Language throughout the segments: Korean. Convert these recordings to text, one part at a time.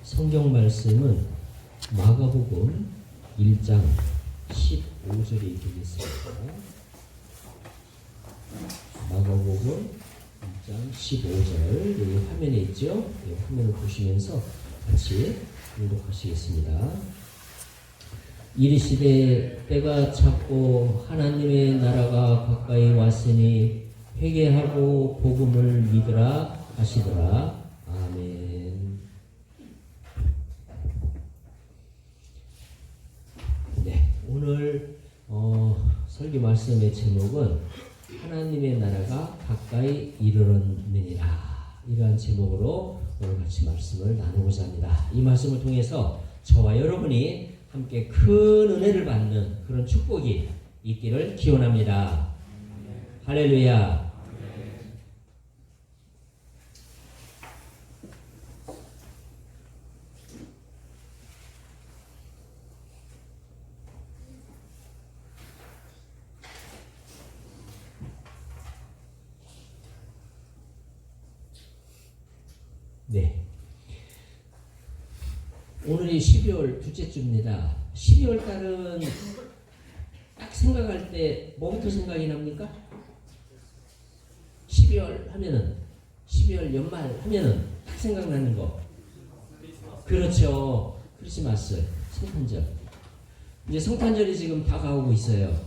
성경 말씀은 마가복음 1장 15절이 되겠습니다. 마가복음 1장 15절 여기 화면에 있죠? 이 화면을 보시면서 같이 교독하시겠습니다. 이르시되 때가 찼고 하나님의 나라가 가까이 왔으니 회개하고 복음을 믿으라 하시더라. 아멘. 네, 오늘 설교 말씀의 제목은 하나님의 나라가 가까이 이르렀느니라, 이러한 제목으로 오늘 같이 말씀을 나누고자 합니다. 이 말씀을 통해서 저와 여러분이 함께 큰 은혜를 받는 그런 축복이 있기를 기원합니다. 할렐루야. 네. 오늘이 12월 둘째 주입니다. 12월 달은 딱 생각할 때 뭐부터 생각이 납니까? 12월 하면은 12월 연말 하면은 딱 생각나는 거. 그렇죠. 크리스마스, 성탄절. 이제 성탄절이 지금 다가오고 있어요.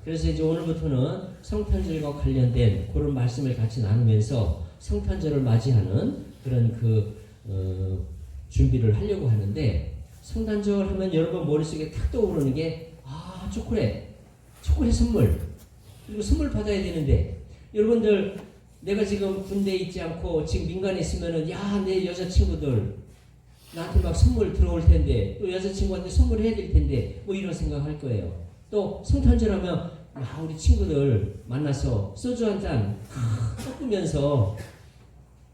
그래서 이제 오늘부터는 성탄절과 관련된 그런 말씀을 같이 나누면서 성탄절을 맞이하는 그런 준비를 하려고 하는데, 성탄절 하면 여러분 머릿속에 탁 떠오르는 게 초콜릿 선물, 그리고 선물 받아야 되는데, 여러분들 내가 지금 군대에 있지 않고 지금 민간에 있으면은 내 여자친구들 나한테 막 선물 들어올 텐데, 또 여자친구한테 선물해야 될 텐데 뭐 이런 생각할 거예요. 또 성탄절 하면 우리 친구들 만나서 소주 한잔 섞으면서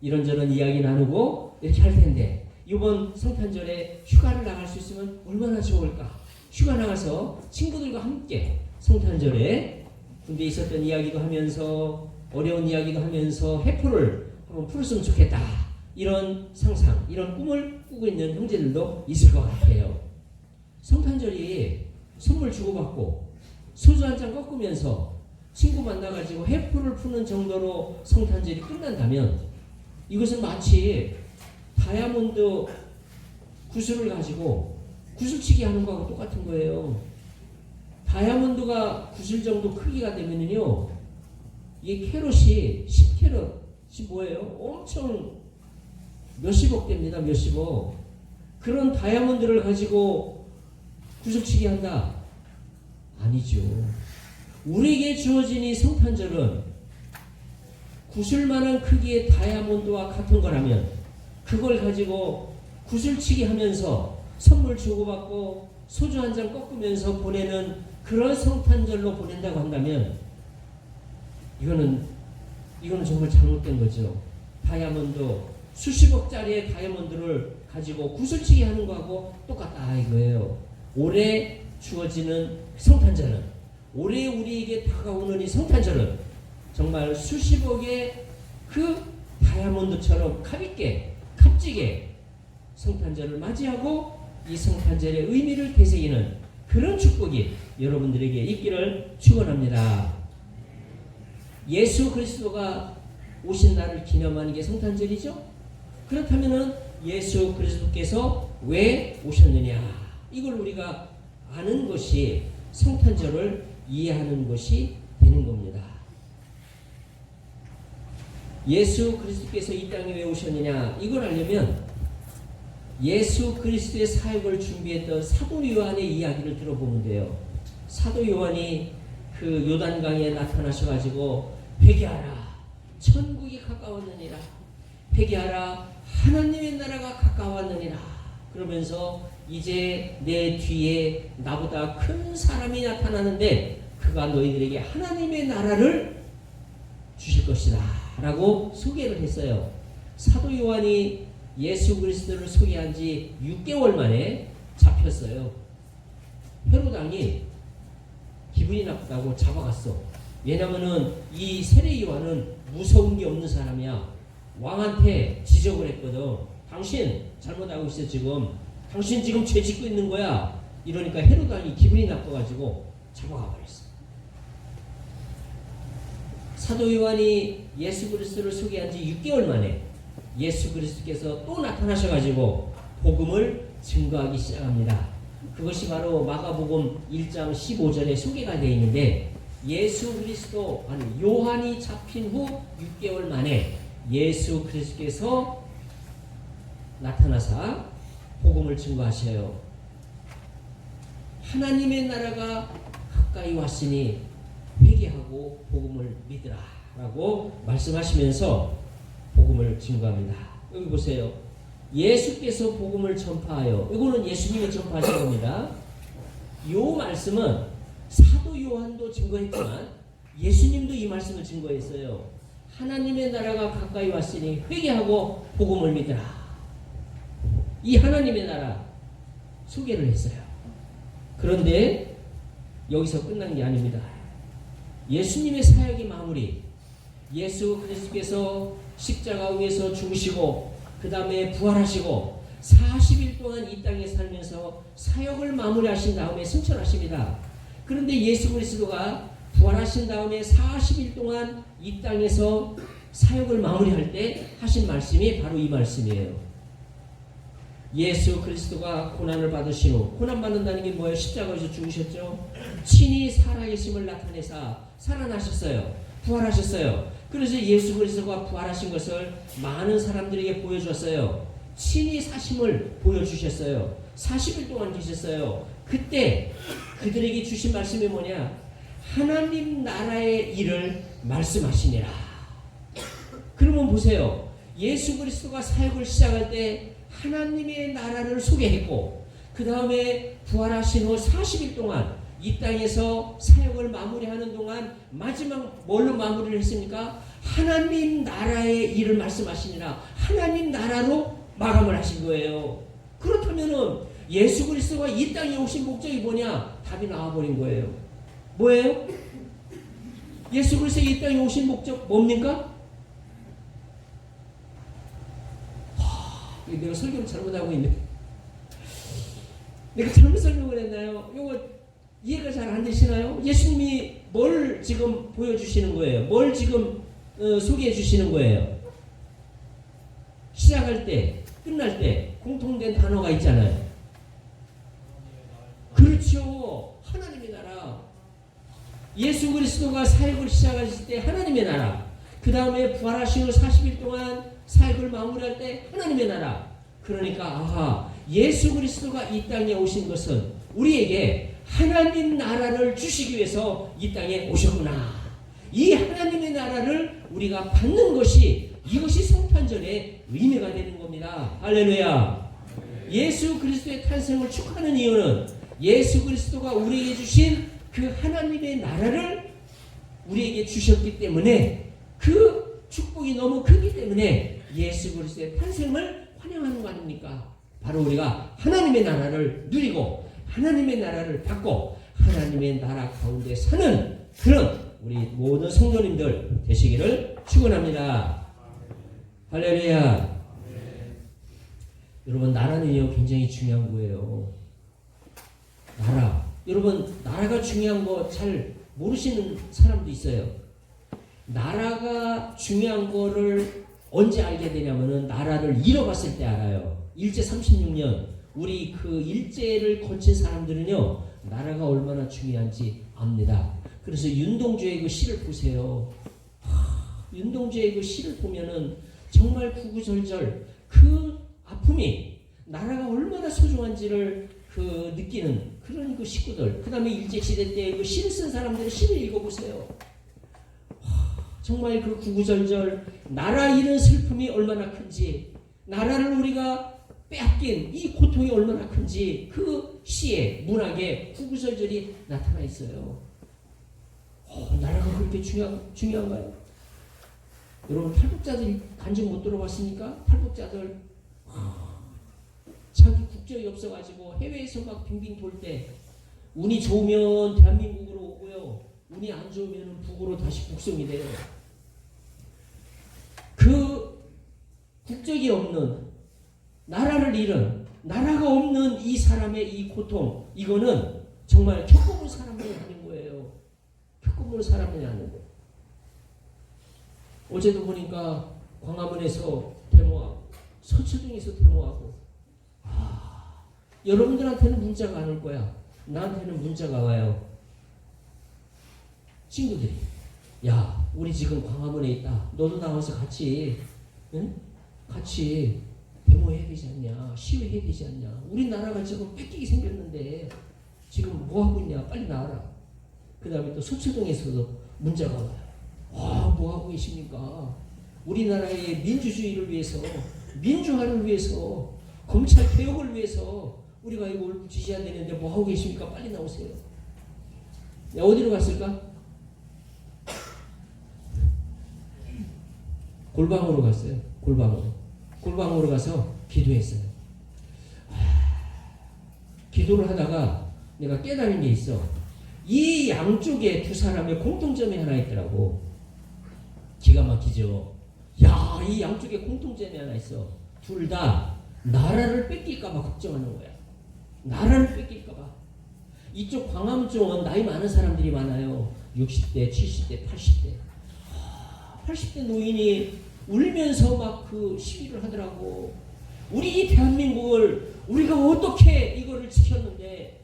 이런저런 이야기 나누고 이렇게 할 텐데, 이번 성탄절에 휴가를 나갈 수 있으면 얼마나 좋을까? 휴가 나가서 친구들과 함께 성탄절에 군대에 있었던 이야기도 하면서 어려운 이야기도 하면서 해포를 한번 풀었으면 좋겠다, 이런 상상, 이런 꿈을 꾸고 있는 형제들도 있을 것 같아요. 성탄절이 선물 주고받고 소주 한잔 꺾으면서 친구 만나가지고 해포를 푸는 정도로 성탄절이 끝난다면, 이것은 마치 다이아몬드 구슬을 가지고 구슬치기 하는 거하고 똑같은 거예요. 다이아몬드가 구슬 정도 크기가 되면은요, 이게 캐럿이 10캐럿이 뭐예요? 엄청 몇십억 됩니다. 몇십억. 그런 다이아몬드를 가지고 구슬치기 한다? 아니죠. 우리에게 주어진 이 성탄절은 구슬만한 크기의 다이아몬드와 같은 거라면, 그걸 가지고 구슬치기 하면서 선물 주고받고 소주 한잔 꺾으면서 보내는 그런 성탄절로 보낸다고 한다면, 이거는 정말 잘못된 거죠. 다이아몬드, 수십억짜리의 다이아몬드를 가지고 구슬치기 하는 거하고 똑같다 이거예요. 올해 주어지는 성탄절은, 올해 우리에게 다가오는 이 성탄절은 정말 수십억의 그 다이아몬드처럼 값있게, 값지게 성탄절을 맞이하고 이 성탄절의 의미를 되새기는 그런 축복이 여러분들에게 있기를 축원합니다. 예수 그리스도가 오신 날을 기념하는 게 성탄절이죠. 그렇다면은 예수 그리스도께서 왜 오셨느냐, 이걸 우리가 아는 것이 성탄절을 이해하는 것이 되는 겁니다. 예수 그리스도께서 이 땅에 왜 오셨느냐, 이걸 알려면 예수 그리스도의 사역을 준비했던 사도 요한의 이야기를 들어보면 돼요. 사도 요한이 그 요단강에 나타나셔가지고 회개하라, 천국이 가까웠느니라, 회개하라, 하나님의 나라가 가까웠느니라, 그러면서 이제 내 뒤에 나보다 큰 사람이 나타나는데 그가 너희들에게 하나님의 나라를 주실 것이다 라고 소개를 했어요. 사도 요한이 예수 그리스도를 소개한 지 6개월 만에 잡혔어요. 헤로당이 기분이 나쁘다고 잡아갔어. 왜냐면은 이 세례 요한은 무서운 게 없는 사람이야. 왕한테 지적을 했거든. 당신 잘못하고 있어 지금. 당신 지금 죄 짓고 있는 거야. 이러니까 헤로드 왕이 기분이 나빠가지고 잡아가 버렸어. 사도 요한이 예수 그리스도를 소개한 지 6개월 만에 예수 그리스도께서 또 나타나셔가지고 복음을 증거하기 시작합니다. 그것이 바로 마가복음 1장 15절에 소개가 되어 있는데, 예수 그리스도 아니 요한이 잡힌 후 6개월 만에 예수 그리스도께서 나타나사 복음을 증거하셔요. 하나님의 나라가 가까이 왔으니 회개하고 복음을 믿으라 라고 말씀하시면서 복음을 증거합니다. 여기 보세요. 예수께서 복음을 전파하여, 이거는 예수님이 전파하신 겁니다. 이 말씀은 사도 요한도 증거했지만 예수님도 이 말씀을 증거했어요. 하나님의 나라가 가까이 왔으니 회개하고 복음을 믿으라. 이 하나님의 나라 소개를 했어요. 그런데 여기서 끝난 게 아닙니다. 예수님의 사역의 마무리, 예수 그리스도께서 십자가 위에서 죽으시고 그 다음에 부활하시고 40일 동안 이 땅에 살면서 사역을 마무리하신 다음에 승천하십니다. 그런데 예수 그리스도가 부활하신 다음에 40일 동안 이 땅에서 사역을 마무리할 때 하신 말씀이 바로 이 말씀이에요. 예수 그리스도가 고난을 받으신 후, 고난받는다는 게 뭐예요? 십자가에서 죽으셨죠. 친히 살아계심을 나타내사 살아나셨어요. 부활하셨어요. 그래서 예수 그리스도가 부활하신 것을 많은 사람들에게 보여줬어요. 친히 사심을 보여주셨어요. 40일 동안 계셨어요. 그때 그들에게 주신 말씀이 뭐냐? 하나님 나라의 일을 말씀하시니라. 그러면 보세요. 예수 그리스도가 사역을 시작할 때 하나님의 나라를 소개했고, 그 다음에 부활하신 후 40일 동안 이 땅에서 사역을 마무리하는 동안 마지막 뭘로 마무리를 했습니까? 하나님 나라의 일을 말씀하시니라. 하나님 나라로 마감을 하신 거예요. 그렇다면은 예수 그리스도가 이 땅에 오신 목적이 뭐냐? 답이 나와버린 거예요. 뭐예요? 예수 그리스도 이 땅에 오신 목적 뭡니까? 내가 설교를 잘못하고 있네. 내가 잘못 설명을 했나요? 이거 이해가 잘 안 되시나요? 예수님이 뭘 지금 보여주시는 거예요? 뭘 지금 소개해 주시는 거예요? 시작할 때, 끝날 때 공통된 단어가 있잖아요. 그렇죠. 하나님의 나라. 예수 그리스도가 사역을 시작하실 때 하나님의 나라. 그 다음에 부활하신 후 40일 동안 사역을 마무리할 때 하나님의 나라. 그러니까 아하, 예수 그리스도가 이 땅에 오신 것은 우리에게 하나님 나라를 주시기 위해서 이 땅에 오셨구나. 이 하나님의 나라를 우리가 받는 것이, 이것이 성탄절의 의미가 되는 겁니다. 할렐루야. 예수 그리스도의 탄생을 축하하는 이유는 예수 그리스도가 우리에게 주신 그 하나님의 나라를 우리에게 주셨기 때문에, 그 축복이 너무 크기 때문에 예수 그리스도의 탄생을 환영하는 거 아닙니까? 바로 우리가 하나님의 나라를 누리고 하나님의 나라를 받고 하나님의 나라 가운데 사는 그런 우리 모든 성도님들 되시기를 축원합니다. 할렐루야. 여러분, 나라는요 굉장히 중요한 거예요. 나라. 여러분, 나라가 중요한 거 잘 모르시는 사람도 있어요. 나라가 중요한 거를 언제 알게 되냐면은 나라를 잃어봤을 때 알아요. 일제 36년 우리 그 일제를 거친 사람들은요 나라가 얼마나 중요한지 압니다. 그래서 윤동주의 그 시를 보세요. 윤동주의 그 시를 보면은 정말 구구절절 그 아픔이 나라가 얼마나 소중한지를 그 느끼는 그런 그 식구들. 그 다음에 일제시대 때 그 시를 쓴 사람들의 시를 읽어보세요. 정말 그 구구절절 나라 잃은 슬픔이 얼마나 큰지, 나라를 우리가 빼앗긴 이 고통이 얼마나 큰지 그 시에, 문학에 구구절절이 나타나 있어요. 나라가 그렇게 중요한가요? 여러분, 탈북자들이 간증 못 들어봤습니까? 탈북자들 자기 국적이 없어가지고 해외에서 막 빙빙 돌 때 운이 좋으면 대한민국으로 오고요, 운이 안 좋으면 북으로 다시 북송이 돼요. 그 국적이 없는 나라를 잃은, 나라가 없는 이 사람의 이 고통, 이거는 정말 겪어본 사람만이 아는 거예요. 겪어본 사람만이 아는 거예요. 어제도 보니까 광화문에서 데모하고 서초동에서 데모하고, 여러분들한테는 문자가 안 올 거야. 나한테는 문자가 와요. 친구들이, 야, 우리 지금 광화문에 있다. 너도 나와서 같이, 응? 같이 데모해야 되지 않냐, 시위해야 되지 않냐. 우리나라가 지금 뺏기게 생겼는데 지금 뭐 하고 있냐, 빨리 나와라. 그 다음에 또 서초동에서도 문자가 와요. 와, 뭐 하고 계십니까? 우리나라의 민주주의를 위해서, 민주화를 위해서, 검찰 개혁을 위해서 우리가 이걸 지지해야 되는데 뭐 하고 계십니까? 빨리 나오세요. 야, 어디로 갔을까? 골방으로 갔어요. 골방으로 가서 기도했어요. 기도를 하다가 내가 깨달은 게 있어. 이 양쪽에 두 사람의 공통점이 하나 있더라고. 기가 막히죠. 야, 이 양쪽에 공통점이 하나 있어. 둘 다 나라를 뺏길까봐 걱정하는 거야. 나라를 뺏길까봐. 이쪽 광화문 쪽은 나이 많은 사람들이 많아요. 60대, 70대, 80대. 80대 노인이 울면서 막 그 시위를 하더라고. 우리 이 대한민국을 우리가 어떻게 이거를 지켰는데,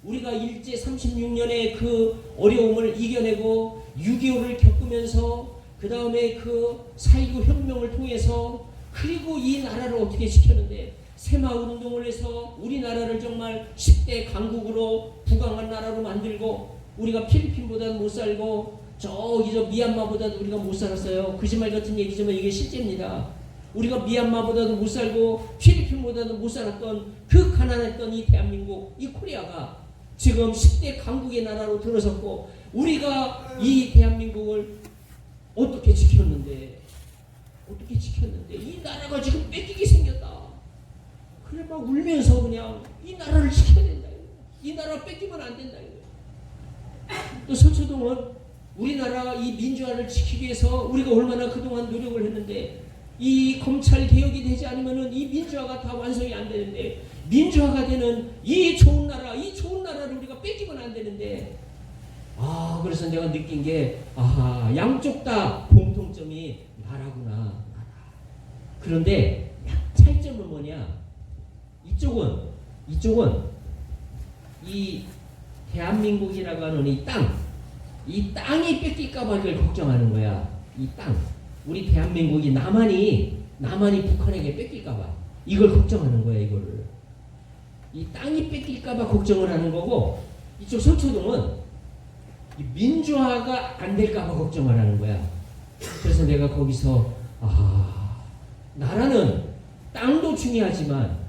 우리가 일제 36년의 그 어려움을 이겨내고 6.25를 겪으면서 그 다음에 그 4.19 혁명을 통해서, 그리고 이 나라를 어떻게 지켰는데, 새마을운동을 해서 우리나라를 정말 10대 강국으로 부강한 나라로 만들고, 우리가 필리핀보다는 못 살고 저기 저 미얀마보다도 우리가 못 살았어요. 거짓말 같은 얘기지만 이게 실제입니다. 우리가 미얀마보다도 못 살고 필리핀보다도 못 살았던 그 가난했던 이 대한민국, 이 코리아가 지금 10대 강국의 나라로 들어섰고, 우리가 이 대한민국을 어떻게 지켰는데 이 나라가 지금 뺏기게 생겼다. 그래 막 울면서 그냥 이 나라를 지켜야 된다. 이 나라 뺏기면 안 된다. 또 서초동은 우리나라 이 민주화를 지키기 위해서 우리가 얼마나 그동안 노력을 했는데, 이 검찰 개혁이 되지 않으면은 이 민주화가 다 완성이 안 되는데, 민주화가 되는 이 좋은 나라를 우리가 뺏기면 안 되는데, 그래서 내가 느낀 게, 양쪽 다 공통점이 나라구나, 나라. 그런데 차이점은 뭐냐? 이쪽은 이 대한민국이라고 하는 이 땅이 뺏길까봐 이걸 걱정하는 거야. 이 땅, 우리 대한민국이 남한이 북한에게 뺏길까봐 이걸 걱정하는 거야. 이거를, 이 땅이 뺏길까봐 걱정을 하는 거고, 이쪽 서초동은 이 민주화가 안 될까봐 걱정을 하는 거야. 그래서 내가 거기서 나라는 땅도 중요하지만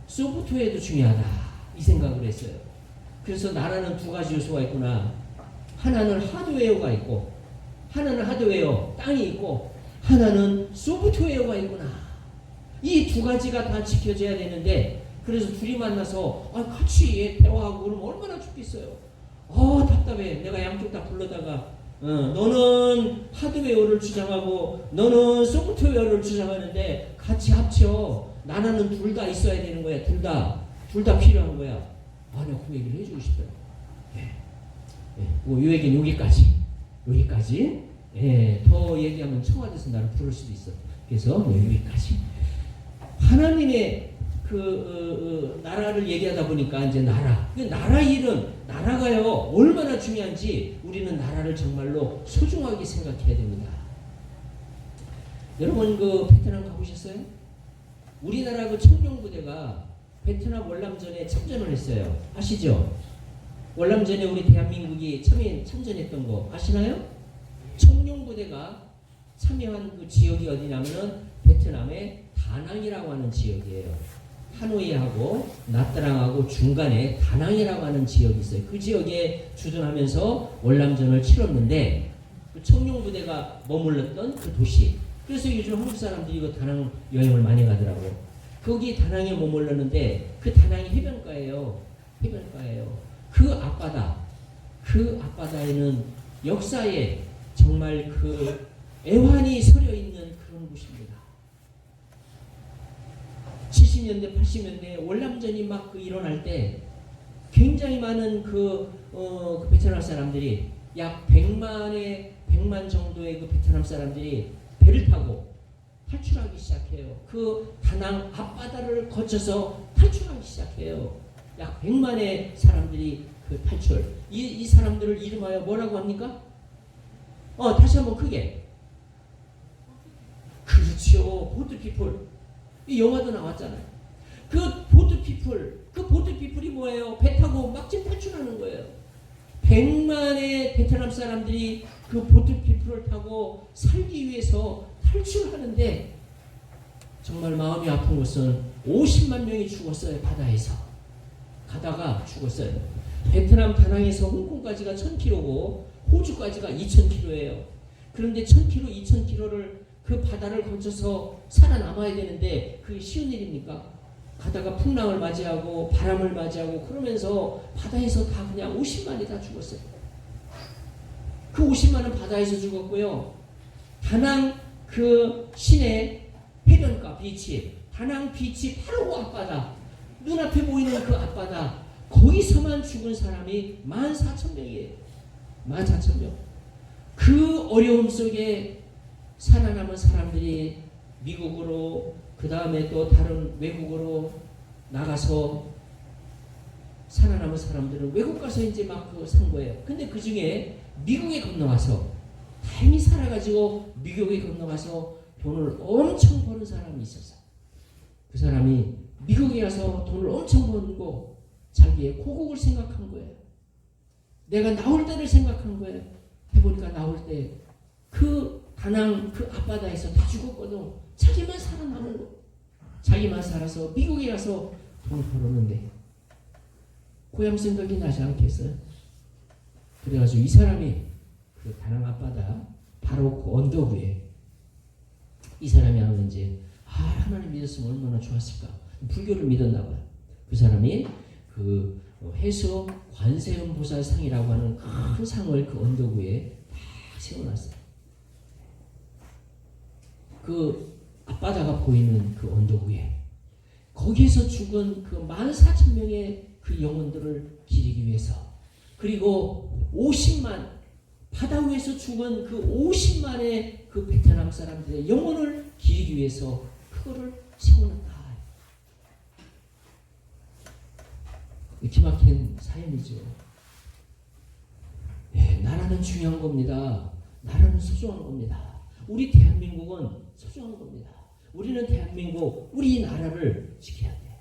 소프트웨어도 중요하다, 이 생각을 했어요. 그래서 나라는 두 가지 요소가 있구나. 하나는 하드웨어가 있고, 하나는 하드웨어, 땅이 있고, 하나는 소프트웨어가 있구나. 이 두 가지가 다 지켜져야 되는데, 그래서 둘이 만나서 같이 대화하고 그러면 얼마나 좋겠어요. 답답해. 내가 양쪽 다 불러다가 너는 하드웨어를 주장하고 너는 소프트웨어를 주장하는데 같이 합쳐. 나라는 둘 다 있어야 되는 거야. 둘 다 필요한 거야. 내가 그 얘기를 해주고 싶어요. 이 얘기는 여기까지. 더 얘기하면 청와대에서 나를 부를 수도 있어. 그래서 여기까지. 하나님의 나라를 얘기하다 보니까 이제 나라 일은, 나라가요 얼마나 중요한지 우리는 나라를 정말로 소중하게 생각해야 됩니다. 여러분 베트남 가보셨어요? 우리나라 청룡부대가 베트남 월남전에 참전을 했어요. 아시죠? 월남전에 우리 대한민국이 참전했던 거 아시나요? 청룡부대가 참여한 그 지역이 어디냐면은 베트남의 다낭이라고 하는 지역이에요. 하노이하고 나트랑하고 중간에 다낭이라고 하는 지역이 있어요. 그 지역에 주둔하면서 월남전을 치렀는데, 그 청룡부대가 머물렀던 그 도시. 그래서 요즘 한국 사람들이 그 다낭 여행을 많이 가더라고요. 거기 다낭에 머물렀는데, 그 다낭이 해변가예요. 그 앞바다에는 역사에 정말 애환이 서려 있는 그런 곳입니다. 70년대, 80년대 월남전이 막 일어날 때 굉장히 많은 그 베트남 사람들이 약 100만 정도의 그 베트남 사람들이 배를 타고 탈출하기 시작해요. 그 다낭 앞바다를 거쳐서 탈출하기 시작해요. 약 100만의 사람들이 그 탈출. 이 사람들을 이름하여 뭐라고 합니까? 다시 한번 크게. 그렇죠. 보트피플. 이 영화도 나왔잖아요. 그 보트피플이 뭐예요? 배 타고 막지 탈출하는 거예요. 100만의 베트남 사람들이 그 보트피플을 타고 살기 위해서 탈출하는데 정말 마음이 아픈 것은 50만 명이 죽었어요. 바다에서. 가다가 죽었어요. 베트남 다낭에서 홍콩까지가 1000km고 호주까지가 2000km예요. 그런데 1000km, 2000km를 그 바다를 거쳐서 살아남아야 되는데 그게 쉬운 일입니까? 가다가 풍랑을 맞이하고 바람을 맞이하고 그러면서 바다에서 다 그냥 50만이 다 죽었어요. 그 50만은 바다에서 죽었고요. 다낭 그 시내 해변가 비치, 다낭 비치 바로 그 앞바다, 눈앞에 보이는 그 앞바다, 거기서만 죽은 사람이 14,000명이에요. 14,000명. 그 어려움 속에 살아남은 사람들이 미국으로 그 다음에 또 다른 외국으로 나가서 살아남은 사람들은 외국 가서 이제 막 산 거예요. 근데 그 중에 미국에 건너가서 다행히 살아가지고 미국에 건너가서 돈을 엄청 버는 사람이 있었어요. 그 사람이 미국에 가서 돈을 엄청 벌고 자기의 고국을 생각한 거예요. 내가 나올 때를 생각한 거예요. 해보니까 나올 때 그 다낭 그 앞바다에서 다 죽었거든. 자기만 살아남은 거. 자기만 살아서 미국에 가서 돈 벌었는데 고향 생각이 나지 않겠어요? 그래가지고 이 사람이 그 다낭 앞바다 바로 그 언덕 위에 이 사람이 하면 이제 하나님 믿었으면 얼마나 좋았을까. 불교를 믿었나 봐요. 그 사람이 그 해수 관세음보살상이라고 하는 큰 상을 그 언덕 위에 다 세워놨어요. 그 앞바다가 보이는 그 언덕 위에 거기에서 죽은 그 14,000명의 그 영혼들을 기리기 위해서, 그리고 50만 바다 위에서 죽은 그 50만의 그 베트남 사람들의 영혼을 기리기 위해서 그거를 세워놨다. 기막힌 사연이죠. 네, 나라는 중요한 겁니다. 나라는 소중한 겁니다. 우리 대한민국은 소중한 겁니다. 우리는 대한민국, 우리나라를 지켜야 돼요.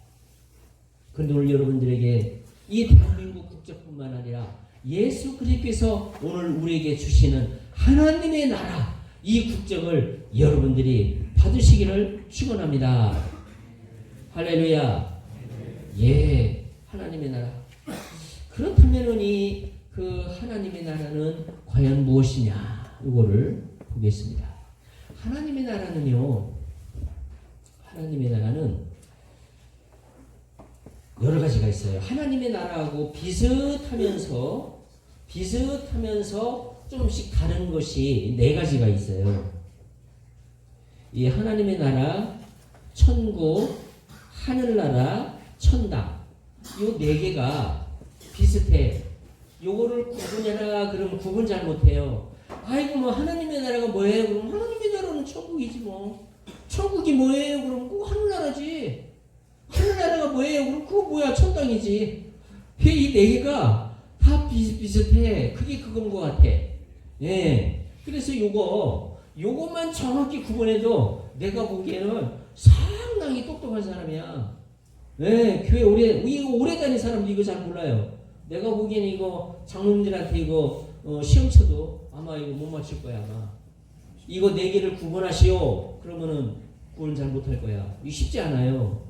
그런데 오늘 여러분들에게 이 대한민국 국적뿐만 아니라 예수 그리스도께서 오늘 우리에게 주시는 하나님의 나라, 이 국적을 여러분들이 받으시기를 축원합니다. 할렐루야. 예, 하나님의 나라. 그렇다면은 이 그 하나님의 나라는 과연 무엇이냐? 이거를 보겠습니다. 하나님의 나라는요. 하나님의 나라는 여러 가지가 있어요. 하나님의 나라하고 비슷하면서 조금씩 다른 것이 네 가지가 있어요. 이 하나님의 나라, 천국, 하늘나라, 천당, 이 네 개가 비슷해. 요거를 구분해라 그러면 구분 잘 못해요. 아이고 뭐 하나님의 나라가 뭐예요? 그럼 하나님의 나라는 천국이지 뭐. 천국이 뭐예요? 그럼 그거 하늘나라지. 하늘나라가 뭐예요? 그럼 그거 뭐야? 천당이지. 이 네 개가 다 비슷비슷해. 그게 그건 것 같아. 예. 그래서 요것만 정확히 구분해도 내가 보기에는 상당히 똑똑한 사람이야. 예. 교회 오래 다닌 사람도 이거 잘 몰라요. 내가 보기에는 이거 장로님들한테 이거 시험 쳐도 아마 이거 못 맞출 거야 아마. 이거 네 개를 구분하시오. 그러면은 구분 잘 못할 거야. 이거 쉽지 않아요.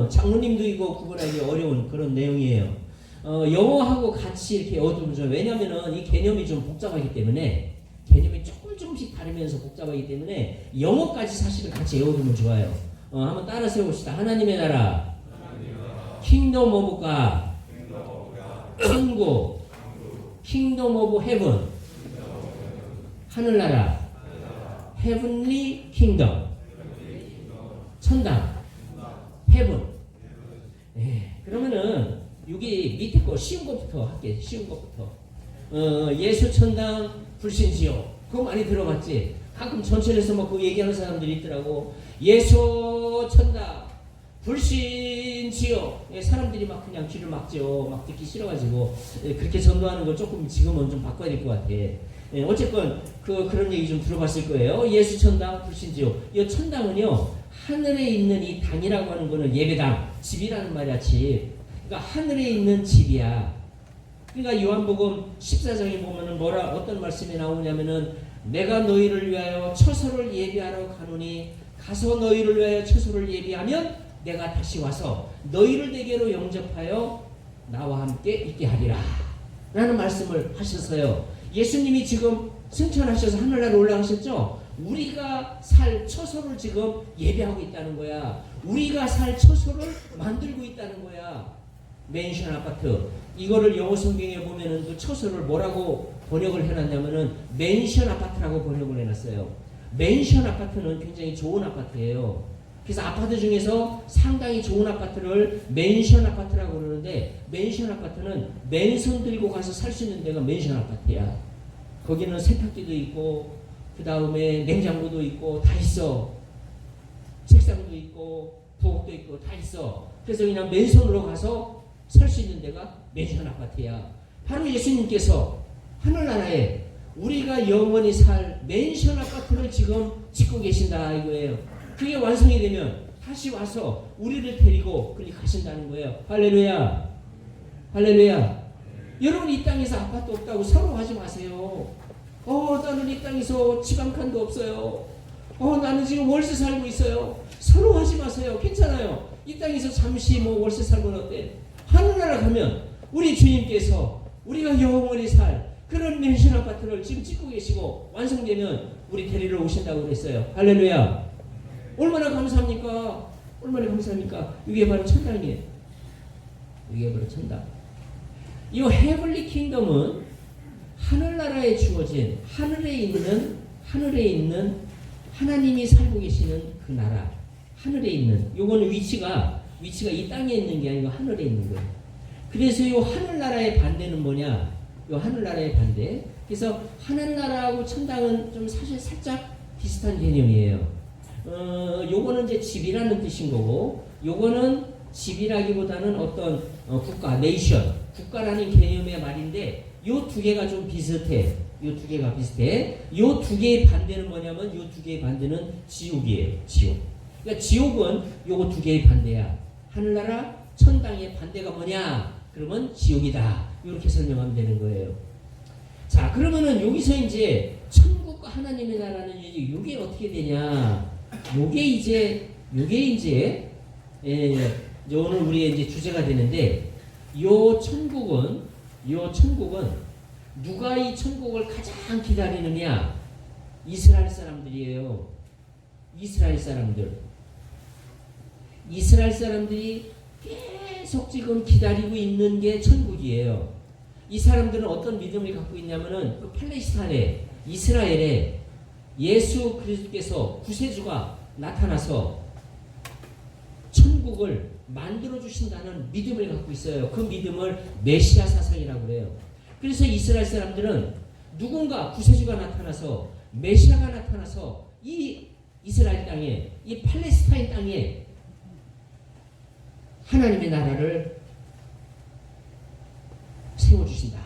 장로님도 이거 구분하기 어려운 그런 내용이에요. 영어하고 같이 이렇게 얻으면 좋아요. 왜냐면은 이 개념이 좀 복잡하기 때문에, 개념이 조금씩 다르면서 복잡하기 때문에 영어까지 사실은 같이 외워두면 좋아요. 한번 따라 세워봅시다. 하나님의 나라, 킹덤 오브 갓, 천국, 킹덤 오브 헤븐, 하늘나라, 헤븐리 킹덤, 천당, 헤븐. 그러면은 여기 밑에 거 쉬운 것부터 할게. 쉬운 것부터. 예수 천당 불신지요. 그거 많이 들어봤지? 가끔 전철에서 뭐 그거 얘기하는 사람들이 있더라고. 예수 천당 불신지요. 사람들이 막 그냥 귀를 막죠. 막 듣기 싫어가지고 그렇게 전도하는 걸 조금 지금은 좀 바꿔야 될 것 같아. 어쨌건 그런 얘기 좀 들어봤을 거예요. 예수 천당 불신지요. 이 천당은요 하늘에 있는 이 당이라고 하는 거는 예배당, 집이라는 말이야. 집. 그러니까 하늘에 있는 집이야. 그러니까 요한복음 14장에 보면은 어떤 말씀이 나오냐면은 내가 너희를 위하여 처소를 예비하러 가노니 가서 너희를 위하여 처소를 예비하면 내가 다시 와서 너희를 내게로 영접하여 나와 함께 있게 하리라 라는 말씀을 하셨어요. 예수님이 지금 승천하셔서 하늘나라에 올라가셨죠? 우리가 살 처소를 지금 예배하고 있다는 거야. 우리가 살 처소를 만들고 있다는 거야. 맨션 아파트. 이거를 영어 성경에 보면은 그 처소를 뭐라고 번역을 해놨냐면은 맨션 아파트라고 번역을 해놨어요. 맨션 아파트는 굉장히 좋은 아파트예요. 그래서 아파트 중에서 상당히 좋은 아파트를 맨션 아파트라고 그러는데, 맨션 아파트는 맨손 들고 가서 살 수 있는 데가 맨션 아파트야. 거기는 세탁기도 있고 그 다음에 냉장고도 있고 다 있어. 책상도 있고 부엌도 있고 다 있어. 그래서 그냥 맨손으로 가서 살 수 있는 데가 맨션 아파트야. 바로 예수님께서 하늘나라에 우리가 영원히 살 맨션 아파트를 지금 짓고 계신다 이거예요. 그게 완성이 되면 다시 와서 우리를 데리고 그리 가신다는 거예요. 할렐루야. 할렐루야. 여러분 이 땅에서 아파트 없다고 서러워하지 마세요. 나는 이 땅에서 집 한 칸도 없어요. 나는 지금 월세 살고 있어요. 서러워하지 마세요. 괜찮아요. 이 땅에서 잠시 뭐 월세 살면 어때? 하늘나라 가면 우리 주님께서 우리가 영원히 살 그런 맨션 아파트를 지금 짓고 계시고 완성되면 우리 데리러 오신다고 그랬어요. 할렐루야. 얼마나 감사합니까? 얼마나 감사합니까? 이게 바로 천당이에요. 이게 바로 천당. 이 헤블리 킹덤은 하늘나라에 주어진 하늘에 있는 하나님이 살고 계시는 그 나라. 하늘에 있는 요거는 위치가 이 땅에 있는 게 아니고 하늘에 있는 거예요. 그래서 요 하늘나라의 반대는 뭐냐? 요 하늘나라의 반대. 그래서 하늘나라하고 천당은 좀 사실 살짝 비슷한 개념이에요. 요거는 이제 집이라는 뜻인 거고, 요거는 집이라기보다는 어떤 국가, 네이션, 국가라는 개념의 말인데, 요 두 개가 좀 비슷해. 요 두 개가 비슷해. 요 두 개의 반대는 뭐냐면, 요 두 개의 반대는 지옥이에요. 지옥. 그러니까 지옥은 요거 두 개의 반대야. 하늘나라, 천당의 반대가 뭐냐? 그러면 지옥이다. 이렇게 설명하면 되는 거예요. 자, 그러면은 여기서 이제 천국과 하나님의 나라는 이제 요게 어떻게 되냐? 요게 이제 오늘 우리의 이제 주제가 되는데, 요 천국은 누가 이 천국을 가장 기다리느냐? 이스라엘 사람들이에요. 이스라엘 사람들이 계속 지금 기다리고 있는 게 천국이에요. 이 사람들은 어떤 믿음을 갖고 있냐면은 그 팔레스타인에, 이스라엘에 예수 그리스도께서 구세주가 나타나서 천국을 만들어 주신다는 믿음을 갖고 있어요. 그 믿음을 메시아 사상이라고 그래요. 그래서 이스라엘 사람들은 누군가 구세주가 나타나서, 메시아가 나타나서 이 이스라엘 땅에, 이 팔레스타인 땅에 하나님의 나라를 세워주신다.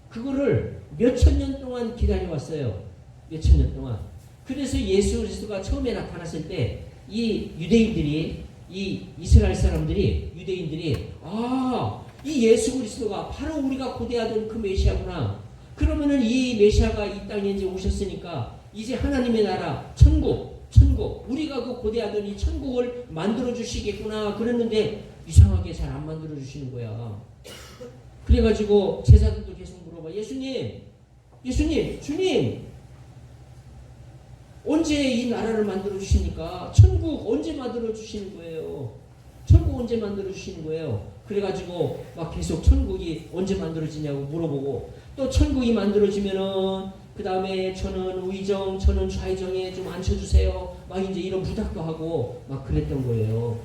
그거를 몇천 년 동안 기다려왔어요. 몇천 년 동안. 그래서 예수 그리스도가 처음에 나타났을 때 이 유대인들이, 이 이스라엘 사람들이, 유대인들이 이 예수 그리스도가 바로 우리가 고대하던 그 메시아구나. 그러면은 이 메시아가 이 땅에 이제 오셨으니까 이제 하나님의 나라, 천국 우리가 그 고대하던 이 천국을 만들어 주시겠구나 그랬는데 이상하게 잘 안 만들어 주시는 거야. 그래가지고 제자들도 계속 물어봐. 예수님, 주님, 언제 이 나라를 만들어 주시니까? 천국 언제 만들어 주시는 거예요? 천국 언제 만들어 주시는 거예요? 그래가지고 막 계속 천국이 언제 만들어지냐고 물어보고, 또 천국이 만들어지면은 그 다음에 저는 우의정, 저는 좌의정에 좀 앉혀주세요. 막 이제 이런 부탁도 하고 막 그랬던 거예요.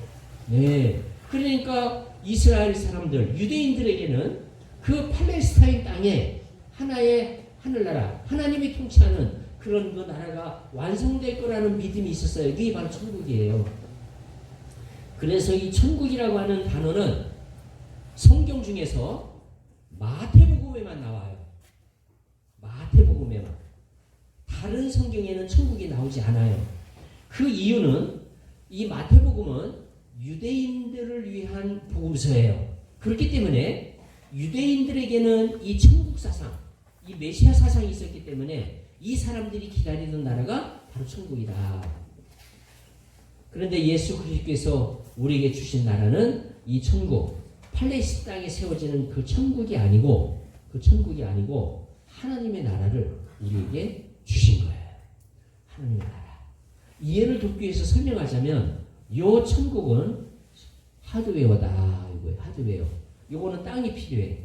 네. 그러니까 이스라엘 사람들, 유대인들에게는 그 팔레스타인 땅에 하나의 하늘나라, 하나님이 통치하는 그런 그 나라가 완성될 거라는 믿음이 있었어요. 이게 바로 천국이에요. 그래서 이 천국이라고 하는 단어는 성경 중에서 마태복음에만 나와요. 마태복음에만. 다른 성경에는 천국이 나오지 않아요. 그 이유는 이 마태복음은 유대인들을 위한 복음서예요. 그렇기 때문에 유대인들에게는 이 천국 사상, 이 메시아 사상이 있었기 때문에 이 사람들이 기다리던 나라가 바로 천국이다. 그런데 예수 그리스도께서 우리에게 주신 나라는 이 천국, 팔레스타인 땅에 세워지는 그 천국이 아니고 하나님의 나라를 우리에게 주신 거예요. 하나님의 나라. 이해를 돕기 위해서 설명하자면 요 천국은 하드웨어다. 이거예요. 하드웨어. 요거는 땅이 필요해.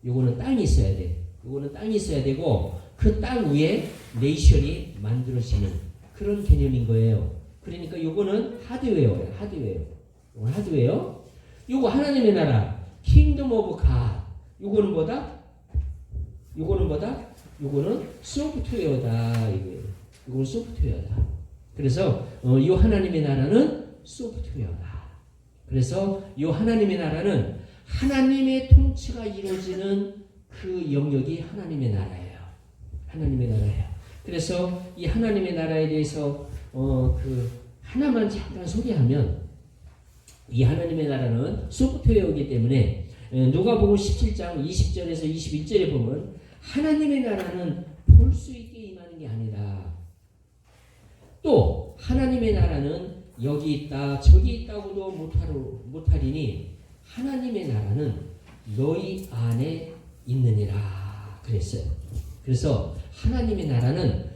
요거는 땅이 있어야 돼. 요거는 땅이 있어야 되고 그 땅 위에 네이션이 만들어지는 그런 개념인 거예요. 그러니까 요거는 하드웨어예요. 하드웨어. 요건 하드웨어. 요거 하나님의 나라, 킹덤 오브 갓. 요거는 뭐다? 요거는 소프트웨어다. 이거예요. 요거는 소프트웨어다. 그래서 이 하나님의 나라는 소프트웨어다. 그래서 이 하나님의 나라는 하나님의 통치가 이루어지는 그 영역이 하나님의 나라예요. 하나님의 나라예요. 그래서 이 하나님의 나라에 대해서 그 하나만 잠깐 소개하면 이 하나님의 나라는 소프트웨어이기 때문에 누가복음 17장 20절에서 21절에 보면 하나님의 나라는 볼 수 있게 임하는 게 아니라 또 하나님의 나라는 여기 있다 저기 있다고도 못하리니 하나님의 나라는 너희 안에 있느니라 그랬어요. 그래서 하나님의 나라는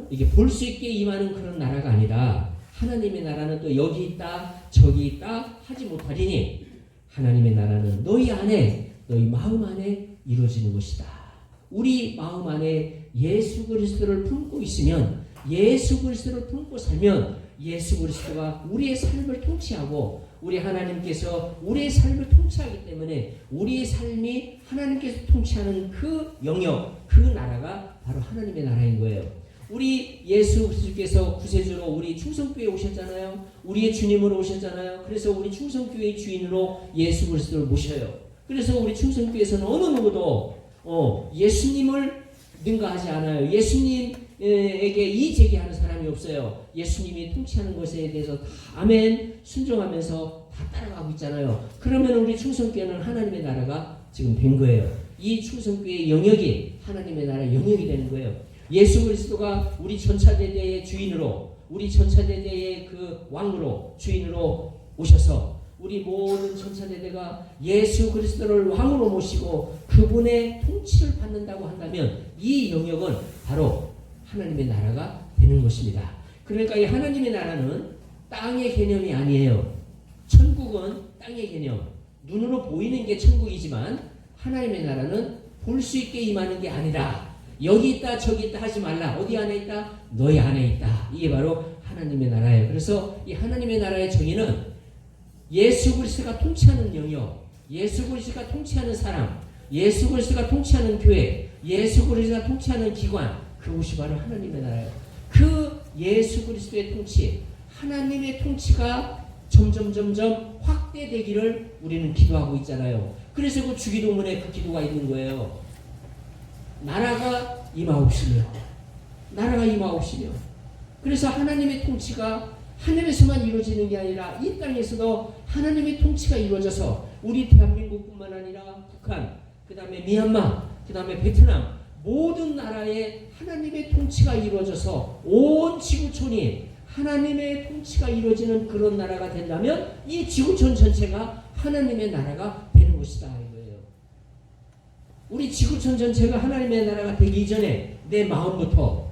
이게 볼 수 있게 임하는 그런 나라가 아니라 하나님의 나라는 또 여기 있다 저기 있다 하지 못하리니 하나님의 나라는 너희 안에 너희 마음 안에 이루어지는 것이다. 우리 마음 안에 예수 그리스도를 품고 있으면 예수 그리스도를 품고 살면 예수 그리스도가 우리의 삶을 통치하고 우리 하나님께서 우리의 삶을 통치하기 때문에 우리의 삶이 하나님께서 통치하는 그 영역, 그 나라가 바로 하나님의 나라인 거예요. 우리 예수 그리스도께서 구세주로 우리 충성교회에 오셨잖아요. 우리의 주님으로 오셨잖아요. 그래서 우리 충성교회의 주인으로 예수 그리스도를 모셔요. 그래서 우리 충성교회에서는 어느 누구도 예수님을 능가하지 않아요. 예수님에게 이의제기하는 사람이 없어요. 예수님이 통치하는 것에 대해서 다 아멘 순종하면서 다 따라가고 있잖아요. 그러면 우리 충성교회는 하나님의 나라가 지금 된 거예요. 이 충성교회의 영역이 하나님의 나라 영역이 되는 거예요. 예수 그리스도가 우리 전차대대의 주인으로 우리 전차대대의 그 왕으로 주인으로 오셔서 우리 모든 전차대대가 예수 그리스도를 왕으로 모시고 그분의 통치를 받는다고 한다면 이 영역은 바로 하나님의 나라가 되는 것입니다. 그러니까 이 하나님의 나라는 땅의 개념이 아니에요. 천국은 땅의 개념, 눈으로 보이는 게 천국이지만 하나님의 나라는 볼 수 있게 임하는 게 아니라 여기 있다 저기 있다 하지 말라. 어디 안에 있다? 너희 안에 있다. 이게 바로 하나님의 나라예요. 그래서 이 하나님의 나라의 정의는 예수 그리스도가 통치하는 영역, 예수 그리스도가 통치하는 사람, 예수 그리스도가 통치하는 교회, 예수 그리스도가 통치하는 기관, 그것이 바로 하나님의 나라예요. 그 예수 그리스도의 통치, 하나님의 통치가 점점 확대되기를 우리는 기도하고 있잖아요. 그래서 그 주기도문에 그 기도가 있는 거예요. 나라가 임하옵시며, 나라가 임하옵시며. 그래서 하나님의 통치가 하늘에서만 이루어지는 게 아니라 이 땅에서도 하나님의 통치가 이루어져서 우리 대한민국뿐만 아니라 북한, 그 다음에 미얀마, 그 다음에 베트남 모든 나라에 하나님의 통치가 이루어져서 온 지구촌이 하나님의 통치가 이루어지는 그런 나라가 된다면 이 지구촌 전체가 하나님의 나라가 되는 것이다 이거예요. 우리 지구촌 전체가 하나님의 나라가 되기 전에 내 마음부터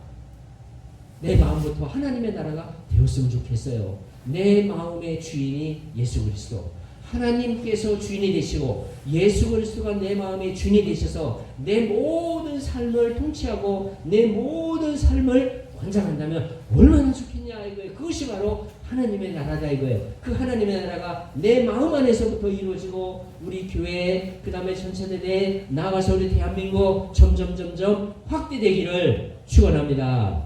하나님의 나라가 되었으면 좋겠어요. 내 마음의 주인이 예수 그리스도, 하나님께서 주인이 되시고 예수 그리스도가 내 마음의 주인이 되셔서 내 모든 삶을 통치하고 내 모든 삶을 관장한다면 얼마나 좋겠냐 이거예요. 그것이 바로 하나님의 나라다 이거예요. 그 하나님의 나라가 내 마음 안에서부터 이루어지고 우리 교회 그 다음에 전체대에 나아가서 우리 대한민국 점점 확대되기를 축원합니다.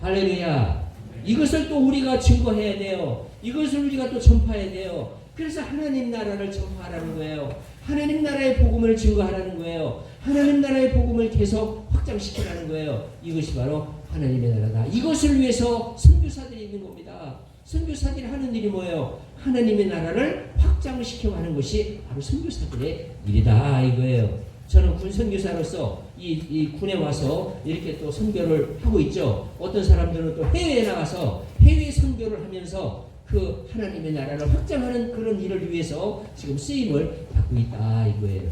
할렐루야. 이것을 또 우리가 증거해야 돼요. 이것을 우리가 또 전파해야 돼요. 그래서 하나님 나라를 전파하라는 거예요. 하나님 나라의 복음을 증거하라는 거예요. 하나님 나라의 복음을 계속 확장시키라는 거예요. 이것이 바로 하나님의 나라다. 이것을 위해서 선교사들이 있는 겁니다. 선교사들이 하는 일이 뭐예요? 하나님의 나라를 확장시켜가는 것이 바로 선교사들의 일이다 이거예요. 저는 군 선교사로서 이 군에 와서 이렇게 또 선교를 하고 있죠. 어떤 사람들은 또 해외에 나가서 해외 선교를 하면서 그 하나님의 나라를 확장하는 그런 일을 위해서 지금 쓰임을 받고 있다 이거예요.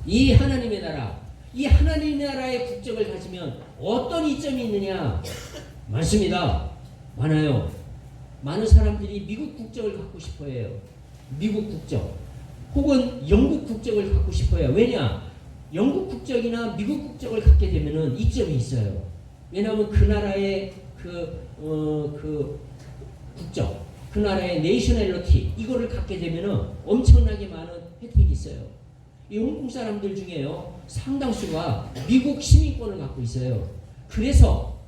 이 하나님의 나라, 이 하나님의 나라의 국적을 가지면 어떤 이점이 있느냐? 많습니다. 많아요. 많은 사람들이 미국 국적을 갖고 싶어 해요. 미국 국적 혹은 영국 국적을 갖고 싶어 해요. 왜냐? 영국 국적이나 미국 국적을 갖게 되면은 이점이 있어요. 왜냐하면 그 나라의 그 국적, 그 나라의 네이셔널리티 이거를 갖게 되면은 엄청나게 많은 혜택이 있어요. 이 홍콩 사람들 중에요 상당수가 미국 시민권을 갖고 있어요. 그래서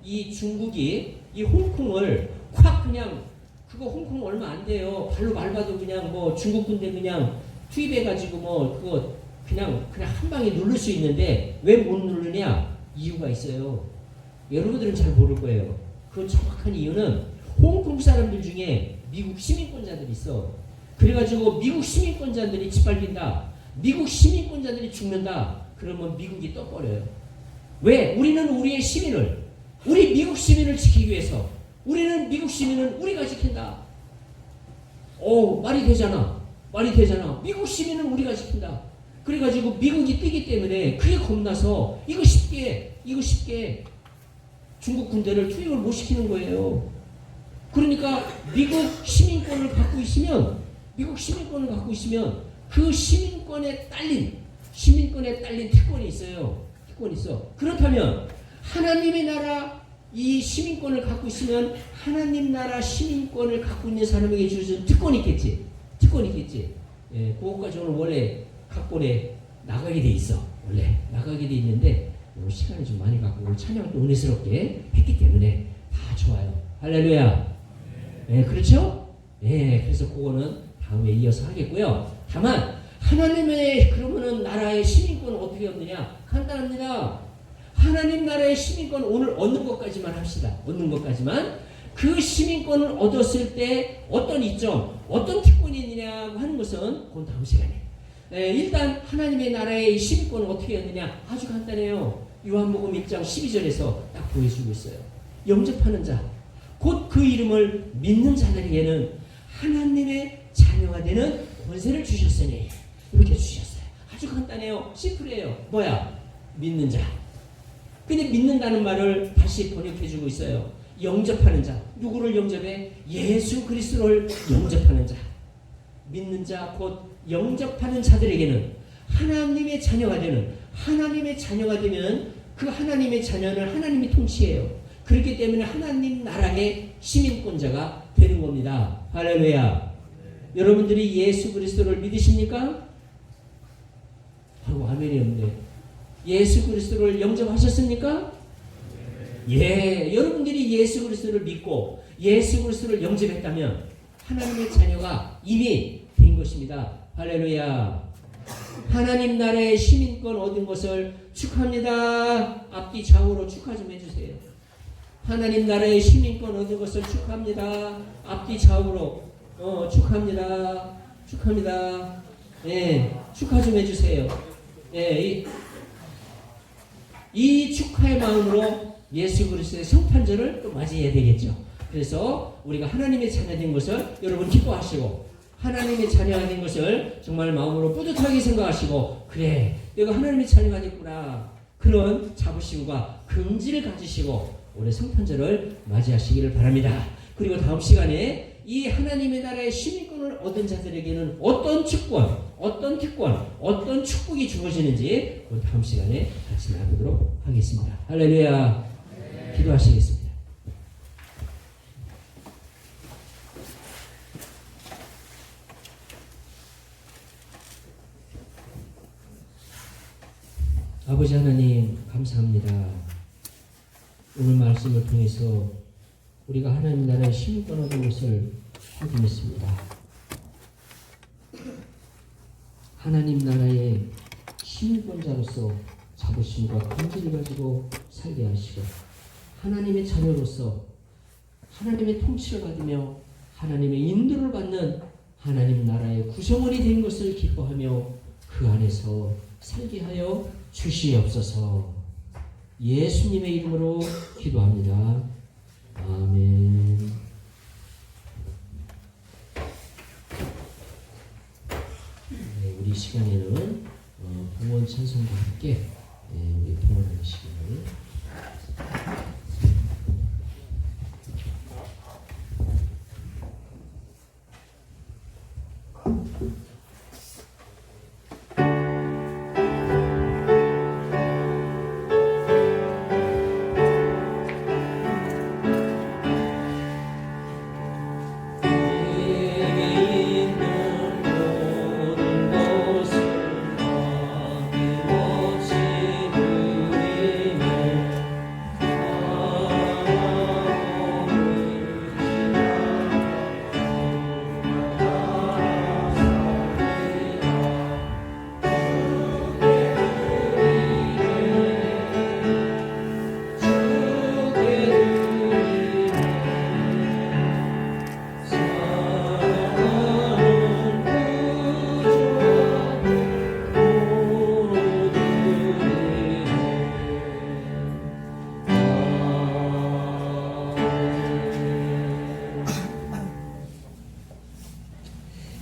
이 중국이 이 홍콩을 확 그냥 그거 홍콩 얼마 안 돼요. 발로 밟아도 그냥 뭐 중국 군대 그냥 투입해가지고 뭐 그거 그냥 한 방에 누를 수 있는데 왜 못 누르냐? 이유가 있어요. 여러분들은 잘 모를 거예요. 그 정확한 이유는 홍콩 사람들 중에 미국 시민권자들이 있어. 그래가지고 미국 시민권자들이 짓밟힌다. 미국 시민권자들이 죽는다. 그러면 미국이 떠버려요. 왜? 우리는 우리의 시민을, 우리 미국 시민을 지키기 위해서 우리는 미국 시민은 우리가 지킨다. 말이 되잖아. 미국 시민은 우리가 지킨다. 그래가지고 미국이 뜨기 때문에 그게 겁나서 이거 쉽게 중국 군대를 투입을 못 시키는 거예요. 그러니까 미국 시민권을 갖고 있으면 그 시민권에 딸린 특권이 있어요. 그렇다면 하나님의 나라 이 시민권을 갖고 있으면 하나님 나라 시민권을 갖고 있는 사람에게 주어진 특권이 있겠지. 예, 그것까지 오늘 원래 각본에 나가게 돼 있어. 원래 나가게 돼 있는데 오늘 시간이 좀 많이 갖고 오늘 찬양도 은혜스럽게 했기 때문에 다 좋아요. 할렐루야. 예, 그렇죠? 예, 그래서 그거는 다음에 이어서 하겠고요. 다만 하나님의 그러면은 나라의 시민권은 어떻게 얻느냐? 간단합니다. 하나님 나라의 시민권 오늘 얻는 것까지만 합시다. 그 시민권을 얻었을 때 어떤 이점, 어떤 특권이 있느냐고 하는 것은 그건 다음 시간에. 일단 하나님의 나라의 시민권을 어떻게 얻느냐? 아주 간단해요. 요한복음 1장 12절에서 딱 보여주고 있어요. 영접하는 자, 곧 그 이름을 믿는 자들에게는 하나님의 자녀가 되는 권세를 주셨으니 이렇게 주셨어요. 아주 간단해요. 심플해요. 뭐야? 믿는 자. 근데 믿는다는 말을 다시 번역해주고 있어요. 영접하는 자. 누구를 영접해? 예수 그리스도를 영접하는 자. 믿는 자, 곧 영접하는 자들에게는 하나님의 자녀가 되는, 하나님의 자녀가 되면 그 하나님의 자녀는 하나님이 통치해요. 그렇기 때문에 하나님 나라의 시민권자가 되는 겁니다. 할렐루야. 여러분들이 예수 그리스도를 믿으십니까? 아멘이 없네. 예수 그리스도를 영접하셨습니까? 예, 여러분들이 예수 그리스도를 믿고 예수 그리스도를 영접했다면 하나님의 자녀가 이미 된 것입니다. 할렐루야. 하나님 나라의 시민권 얻은 것을 축하합니다. 앞뒤 좌우로 축하 좀 해주세요. 하나님 나라의 시민권 얻은 것을 축하합니다. 앞뒤 좌우로 축하합니다. 예, 축하 좀 해주세요. 예, 이 축하의 마음으로 예수 그리스도의 성탄절을 또 맞이해야 되겠죠. 그래서 우리가 하나님의 자녀된 것을 여러분 기뻐하시고 하나님의 자녀가 된 것을 정말 마음으로 뿌듯하게 생각하시고 그래 내가 하나님의 자녀가 됐구나 그런 자부심과 긍지를 가지시고 올해 성탄절을 맞이하시기를 바랍니다. 그리고 다음 시간에 이 하나님의 나라의 시민권을 얻은 자들에게는 어떤 축권, 어떤 특권, 어떤 축복이 주어지는지 다음 시간에 같이 나누도록 하겠습니다. 할렐루야. 기도하시겠습니다. 아버지 하나님 감사합니다. 오늘 말씀을 통해서 우리가 하나님 나라의 시민권 얻은 것을 확인했습니다. 하나님 나라의 시민권자로서 자부심과 긍지를 가지고 살게 하시고 하나님의 자녀로서 하나님의 통치를 받으며 하나님의 인도를 받는 하나님 나라의 구성원이 된 것을 기뻐하며 그 안에서 살게 하여 주시옵소서. 예수님의 이름으로 기도합니다. 아멘. 네, 우리 시간에는 봉헌 찬송과 함께 우리 봉헌하는 시간을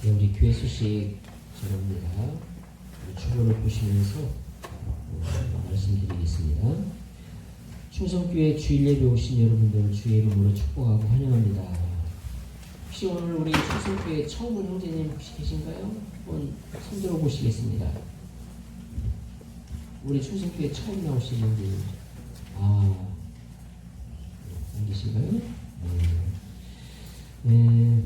우리 교회 소식 전합니다. 주보를 보시면서 말씀드리겠습니다. 충성교회 주일 예배 오신 여러분들 주의 이름으로 축복하고 환영합니다. 혹시 오늘 우리 충성교회 처음 온 형제님 혹시 계신가요? 한번 손들어 보시겠습니다. 우리 충성교회 처음 나오신 형제님. 안 계신가요? 네.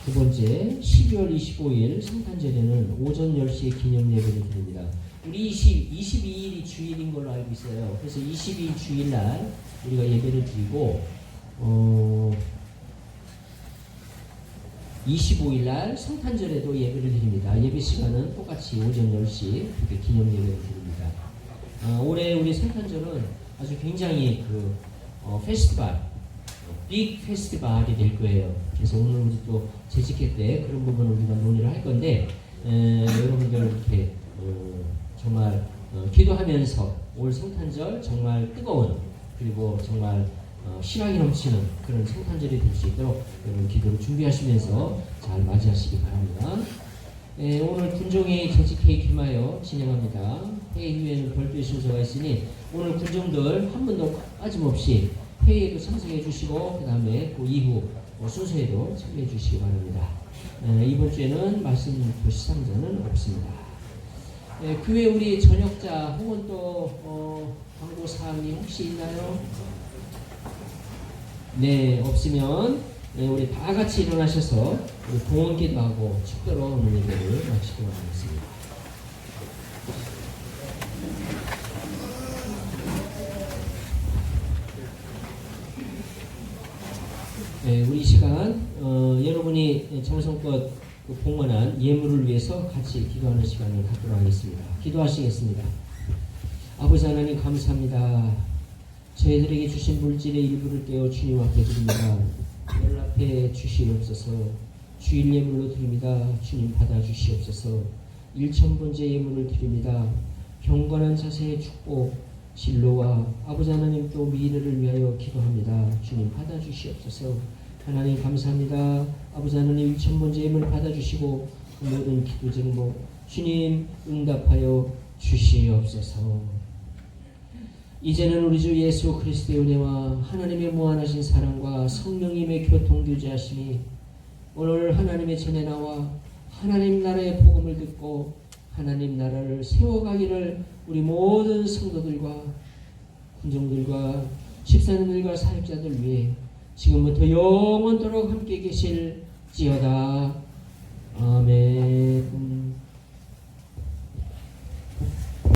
두 번째, 12월 25일 성탄절에는 오전 10시에 기념 예배를 드립니다. 우리 22일이 주일인 걸로 알고 있어요. 그래서 22일 주일날 우리가 예배를 드리고 25일날 성탄절에도 예배를 드립니다. 예배 시간은 똑같이 오전 10시 이렇게 기념 예배를 드립니다. 올해 우리 성탄절은 아주 굉장히 페스티벌, 빅 페스티벌이 될 거예요. 그래서 오늘 우리 또 재직회 때 그런 부분을 우리가 논의를 할 건데 여러분들 이렇게 정말 기도하면서 올 성탄절 정말 뜨거운 그리고 정말 희망이 넘치는 그런 성탄절이 될 수 있도록 여러분 기도를 준비하시면서 잘 맞이하시기 바랍니다. 오늘 군종회의 재직회의 겸하여 진행합니다. 회의 후에는 별도의 순서가 있으니 오늘 군종들 한 분도 빠짐없이 회의에도 참석해 주시고 그 다음에 그 이후 순서에도 참여해 주시기 바랍니다. 이번 주에는 말씀 도시상자는 없습니다. 그 외에 우리 전역자 혹은 또 광고 사항이 혹시 있나요? 네, 없으면 우리 다 같이 일어나셔서 우리 봉헌 기도하고 축도로 오늘 예배를 마치도록 하겠습니다. 네, 우리 시간 여러분이 정성껏 봉헌한 예물을 위해서 같이 기도하는 시간을 갖도록 하겠습니다. 기도하시겠습니다. 아버지 하나님 감사합니다. 저희들에게 주신 물질의 일부를 떼어 주님 앞에 드립니다. 연락해 주시옵소서. 주일 예물로 드립니다. 주님 받아 주시옵소서. 일천번째 예물을 드립니다. 경건한 자세의 축복 진로와 아버지 하나님 또 미래를 위하여 기도합니다. 주님 받아 주시옵소서. 하나님 감사합니다. 아버지 하나님 1000번째 예물 받아 주시고 그 모든 기도 제목 주님 응답하여 주시옵소서. 이제는 우리 주 예수 그리스도의 은혜와 하나님의 무한하신 사랑과 성령님의 교통교제하심이 오늘 하나님의 전에 나와 하나님 나라의 복음을 듣고 하나님 나라를 세워가기를 우리 모든 성도들과 군종들과 집사님들과 사역자들 위해 지금부터 영원토록 함께 계실지어다.